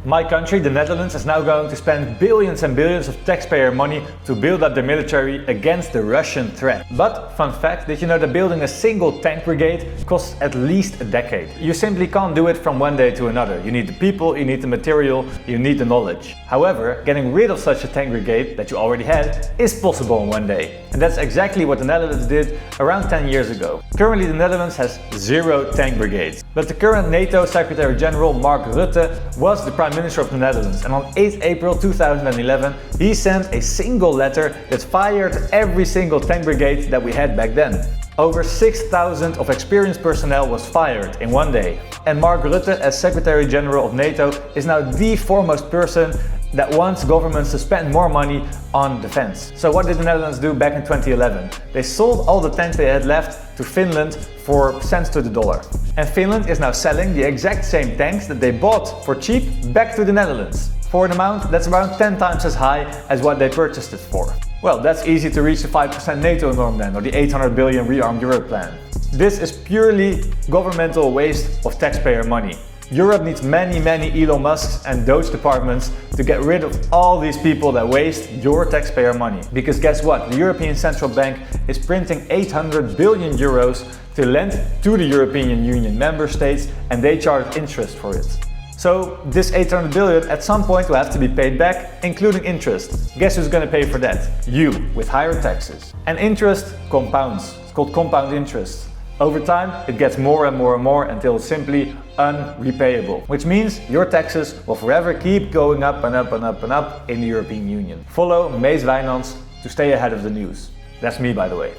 My country, the Netherlands, is now going to spend billions and billions of taxpayer money to build up their military against the Russian threat. But, fun fact, did you know that building a single tank brigade costs at least a decade? You simply can't do it from one day to another. You need the people, you need the material, you need the knowledge. However, getting rid of such a tank brigade that you already had is possible in one day. And that's exactly what the Netherlands did around 10 years ago. Currently the Netherlands has 0 tank brigades. But the current NATO Secretary General Mark Rutte was the Prime Minister of the Netherlands, and on 8 April 2011 he sent a single letter that fired every single tank brigade that we had back then. Over 6,000 of experienced personnel was fired in one day. And Mark Rutte, as Secretary General of NATO, is now the foremost person that wants governments to spend more money on defense. So what did the Netherlands do back in 2011? They sold all the tanks they had left to Finland for cents to the dollar. And Finland is now selling the exact same tanks that they bought for cheap back to the Netherlands, for an amount that's around 10 times as high as what they purchased it for. Well, that's easy to reach the 5% NATO norm then, or the 800 billion rearm Europe plan. This is purely governmental waste of taxpayer money. Europe needs many Elon Musks and Doge departments to get rid of all these people that waste your taxpayer money. Because guess what? The European Central Bank is printing 800 billion euros to lend to the European Union member states, and they charge interest for it. So this 800 billion at some point will have to be paid back, including interest. Guess who's going to pay for that? You, with higher taxes. And interest compounds. It's called compound interest. Over time, it gets more and more until it's simply unrepayable, which means your taxes will forever keep going up and up in the European Union. Follow Mees Wijnands to stay ahead of the news. That's me, by the way.